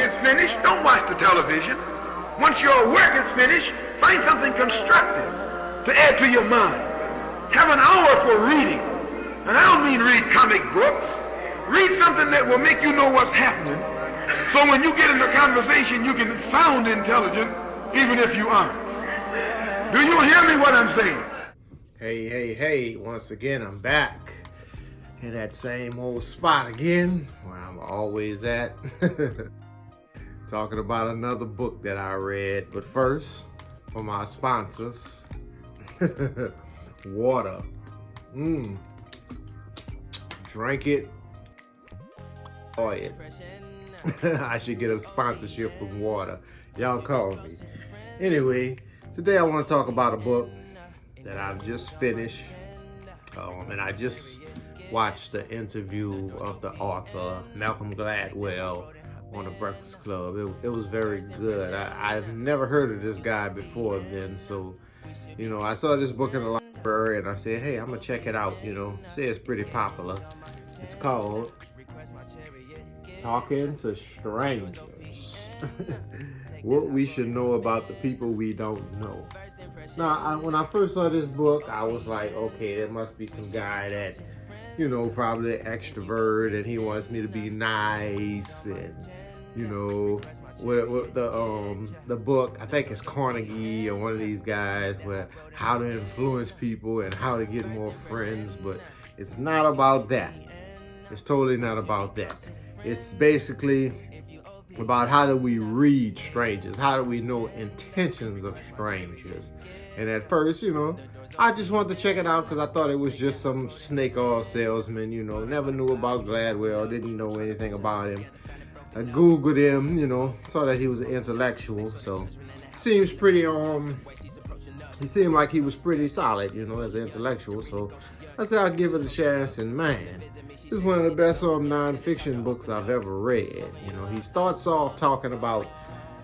is finished, don't watch the television. Once your work is finished, find something constructive to add to your mind. Have an hour for reading. And I don't mean read comic books. Read something that will make you know what's happening. So when you get into conversation, you can sound intelligent, even if you aren't. Do you hear me what I'm saying? Hey, once again, I'm back in that same old spot again, where I'm always at, talking about another book that I read. But first, for my sponsors, water. Drink it, enjoy it. I should get a sponsorship from water. Y'all call me. Anyway, today I want to talk about a book that I've just finished, and I just watched the interview of the author, Malcolm Gladwell, on the Breakfast Club. It was very good. I've never heard of this guy before then, so, I saw this book in the library and I said, hey, I'm gonna check it out, say it's pretty popular. It's called Talking to Strangers. What we should know about the people we don't know. Now, when I first saw this book, I was like, okay, there must be some guy that, probably an extrovert, and he wants me to be nice, and, what the book, I think it's Carnegie or one of these guys, where how to influence people and how to get more friends, but it's not about that. It's totally not about that. It's basically about how do we read strangers? How do we know intentions of strangers? And at first, I just wanted to check it out because I thought it was just some snake oil salesman, never knew about Gladwell, didn't know anything about him. I Googled him, saw that he was an intellectual, so seems pretty, he seemed like he was pretty solid, as an intellectual, so I said I'd give it a chance, and man, this is one of the best non-fiction books I've ever read. He starts off talking about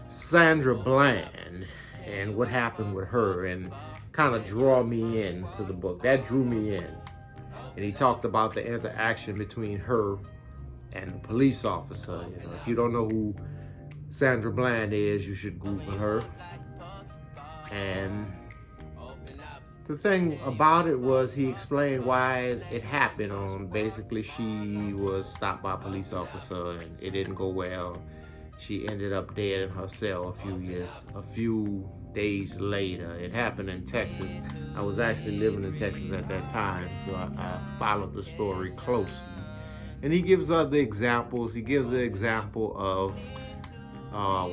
Sandra Bland and what happened with her, and kind of draw me into the book. That drew me in. And he talked about the interaction between her and the police officer. If you don't know who Sandra Bland is, you should Google her. And the thing about it was he explained why it happened. Basically, she was stopped by a police officer and it didn't go well. She ended up dead in her cell a few days later. It happened in Texas. I was actually living in Texas at that time, so I followed the story closely. And he gives other examples. He gives the example of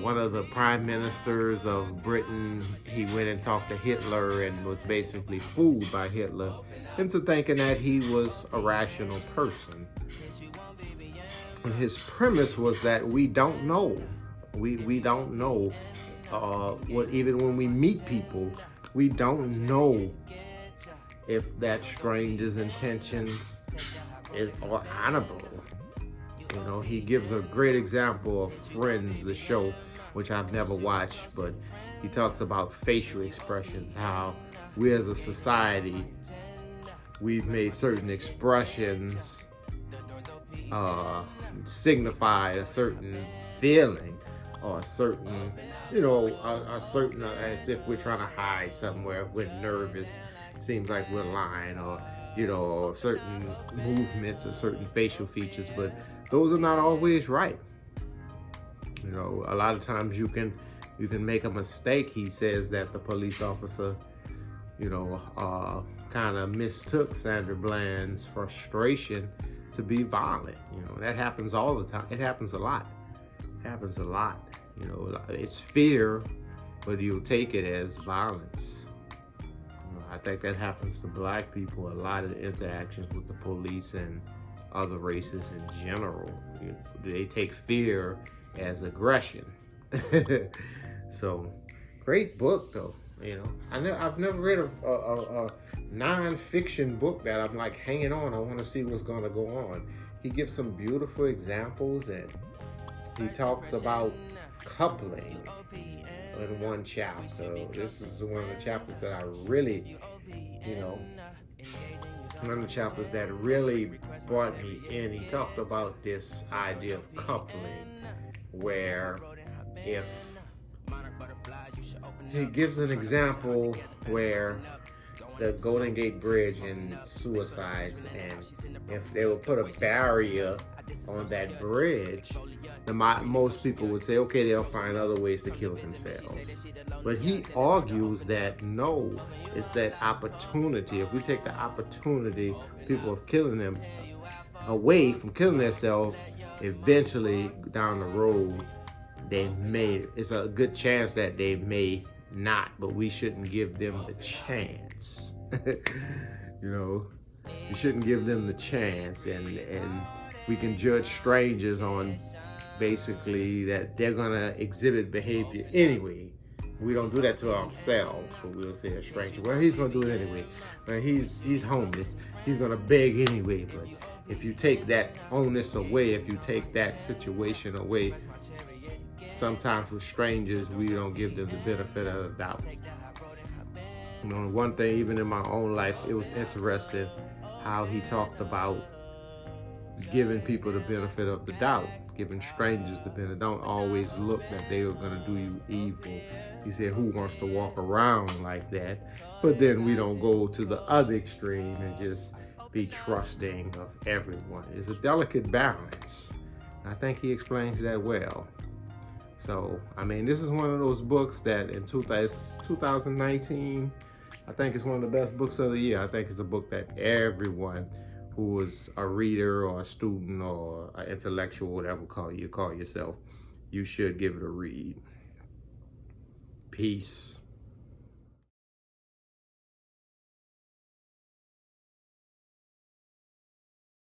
one of the prime ministers of Britain. He went and talked to Hitler and was basically fooled by Hitler into thinking that he was a rational person. And his premise was that we don't know. We don't know what, even when we meet people, we don't know if that stranger's intentions are honorable. He gives a great example of Friends, the show, which I've never watched, but he talks about facial expressions, how we as a society, we've made certain expressions signify a certain feeling or a certain, a certain, as if we're trying to hide somewhere, if we're nervous, it seems like we're lying, or, certain movements or certain facial features, but those are not always right. A lot of times you can make a mistake. He says that the police officer, kind of mistook Sandra Bland's frustration to be violent. That happens all the time. It happens a lot. It's fear, but you'll take it as violence. I think that happens to black people a lot in interactions with the police and other races in general. They take fear as aggression. So, great book though. I've never read a non-fiction book that I'm like hanging on. I want to see what's going to go on. He gives some beautiful examples, and he talks about coupling in one chapter. This is one of the chapters that I really, one of the chapters that really brought me in. He talked about this idea of coupling, where if he gives an example where the Golden Gate Bridge and suicides, and if they would put a barrier on that bridge, most people would say, okay, they'll find other ways to kill themselves. But he argues that no, it's that opportunity. If we take the opportunity, people of killing them away from killing themselves, eventually down the road, it's a good chance that they may not, but we shouldn't give them the chance. You know, we shouldn't give them the chance, and we can judge strangers on basically that they're gonna exhibit behavior anyway. We don't do that to ourselves, so we'll say a stranger, well, he's gonna do it anyway. Well, he's homeless, he's gonna beg anyway. But if you take that onus away, if you take that situation away, sometimes with strangers, we don't give them the benefit of the doubt. You know, one thing, even in my own life, it was interesting how he talked about giving people the benefit of the doubt, giving strangers the benefit. Don't always look that they are going to do you evil. He said, who wants to walk around like that? But then we don't go to the other extreme and just be trusting of everyone. It's a delicate balance. I think he explains that well. So, I mean, this is one of those books that in 2019, I think it's one of the best books of the year. I think it's a book that everyone who is a reader or a student or an intellectual, whatever you call yourself, you should give it a read. Peace.